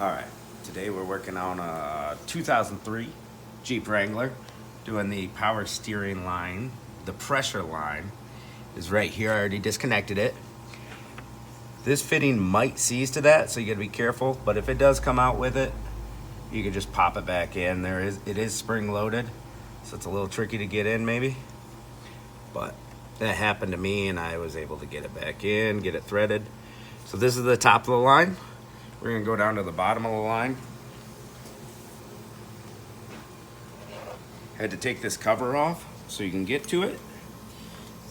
Alright, today we're working on a 2003 Jeep Wrangler, doing the power steering line. The pressure line is right here. I already disconnected it. This fitting might seize to that, so you gotta be careful, but if it does come out with it, you can just pop it back in. It is spring loaded, so it's a little tricky to get in maybe, but that happened to me and I was able to get it back in, get it threaded. So this is the top of the line. We're gonna go down to the bottom of the line. Had to take this cover off so you can get to it.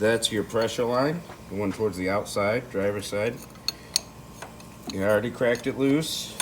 That's your pressure line, the one towards the outside, driver's side. You already cracked it loose.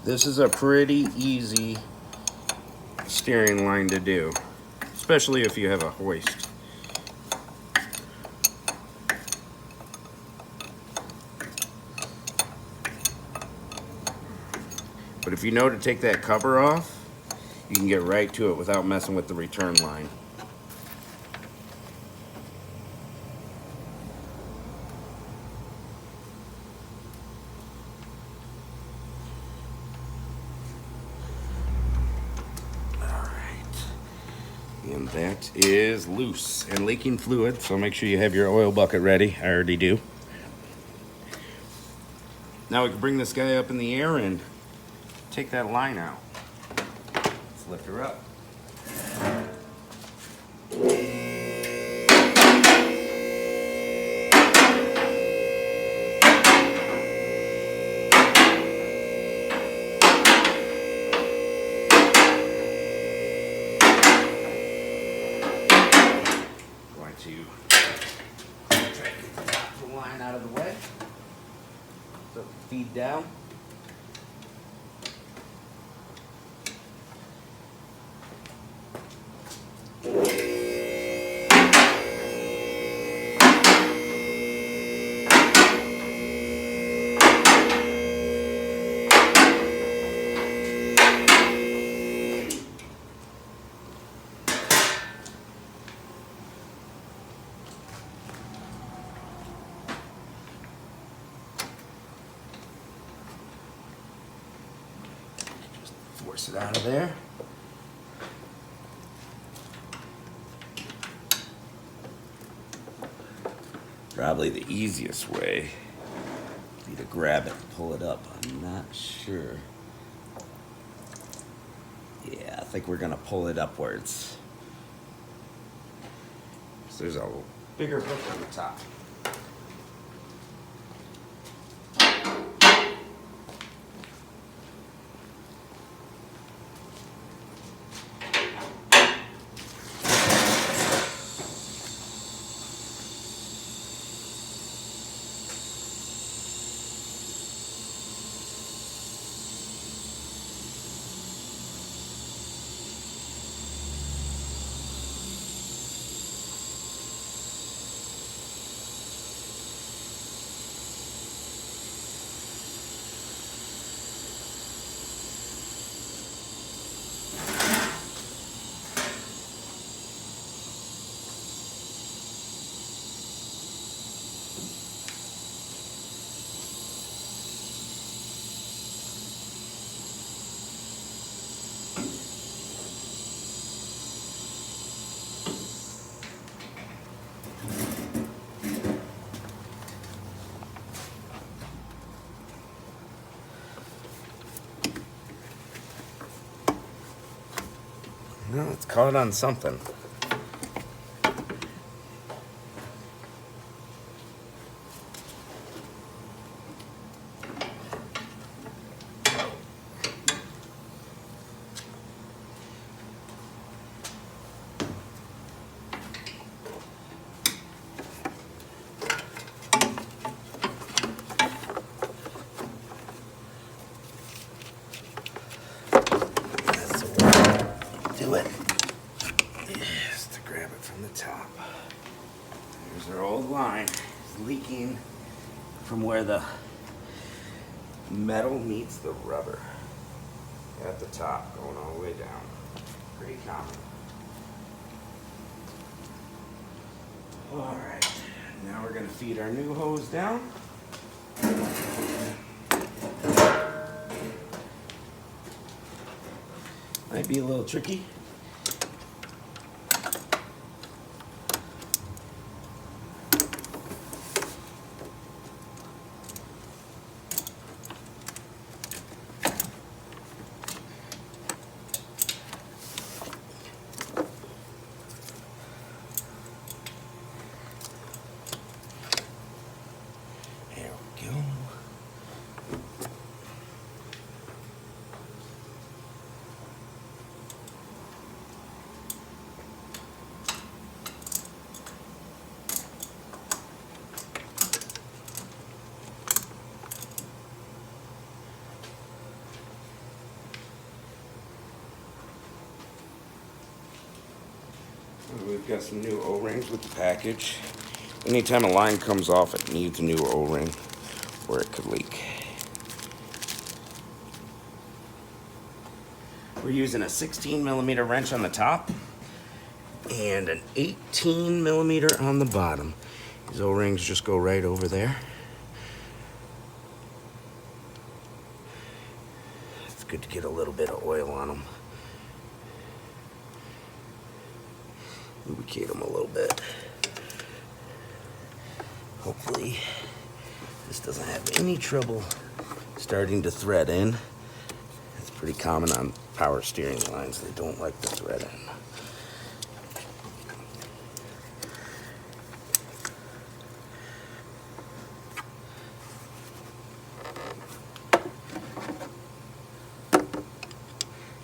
This is a pretty easy steering line to do, especially if you have a hoist. But if you know to take that cover off, you can get right to it without messing with the return line. And that is loose and leaking fluid, so make sure you have your oil bucket ready. I already do. Now we can bring this guy up in the air and take that line out. Let's lift her up. To try to get the top of the line out of the way, so feed down. Force it out of there. Probably the easiest way would be to grab it and pull it up. I'm not sure. Yeah, I think we're gonna pull it upwards. So there's a bigger hook on the top. No, it's caught on something. Do it is to grab it from the top. There's our old line. It's leaking from where the metal meets the rubber at the top, going all the way down. Pretty common. All right, now we're gonna feed our new hose down. Might be a little tricky. There we go. We've got some new O-rings with the package. Anytime a line comes off, it needs a new O-ring or it could leak. We're using a 16mm wrench on the top and an 18mm on the bottom. These O-rings just go right over there. It's good to get a little bit of oil on them. Lubricate them a little bit. Hopefully this doesn't have any trouble starting to thread in. It's pretty common on power steering lines. They don't like to thread in.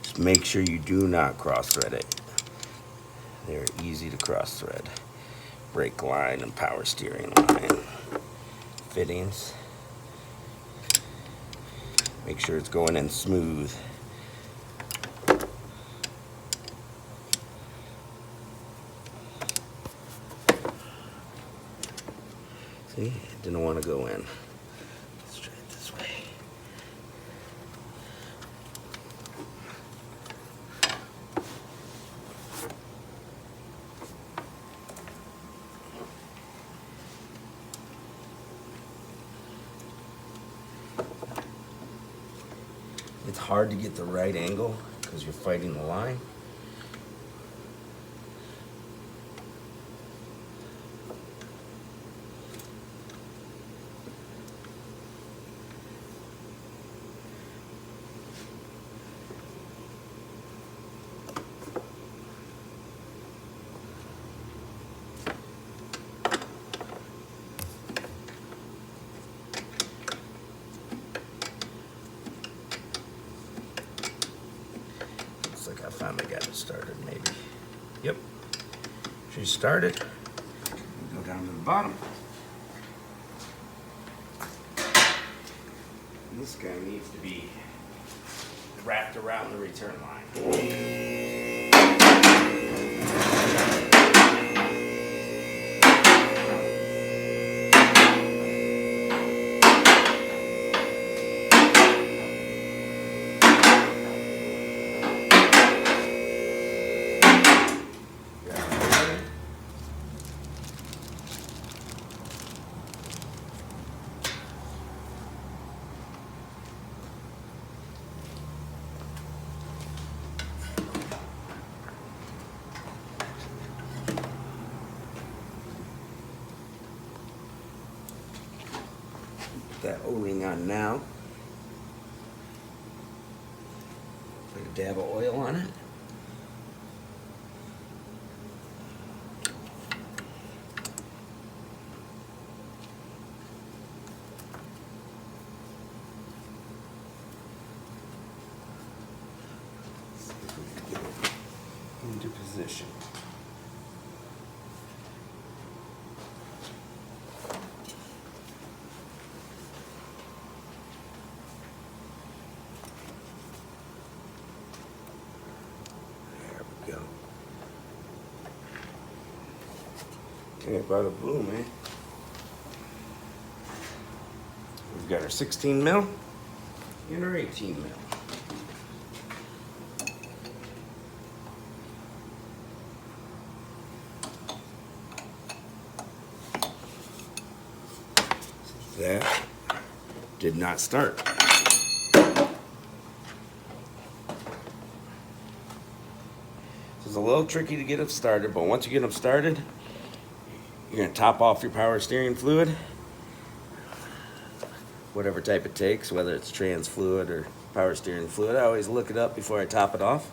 Just make sure you do not cross thread it. They're easy to cross thread. Brake line and power steering line fittings. Make sure it's going in smooth. See, it didn't want to go in. Let's try it this way. It's hard to get the right angle because you're fighting the line. Like I finally got it started, maybe. Yep. She's started. Go down to the bottom. And this guy needs to be wrapped around the return line. That O-ring on now. Put a dab of oil on it. See if we can get it into position. Go. Okay, bada boom, man. We've got our 16mm and our 18mm. That did not start. So it's a little tricky to get them started, but once you get them started, you're gonna top off your power steering fluid, whatever type it takes, whether it's trans fluid or power steering fluid. I always look it up before I top it off.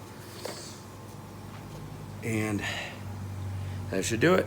And that should do it.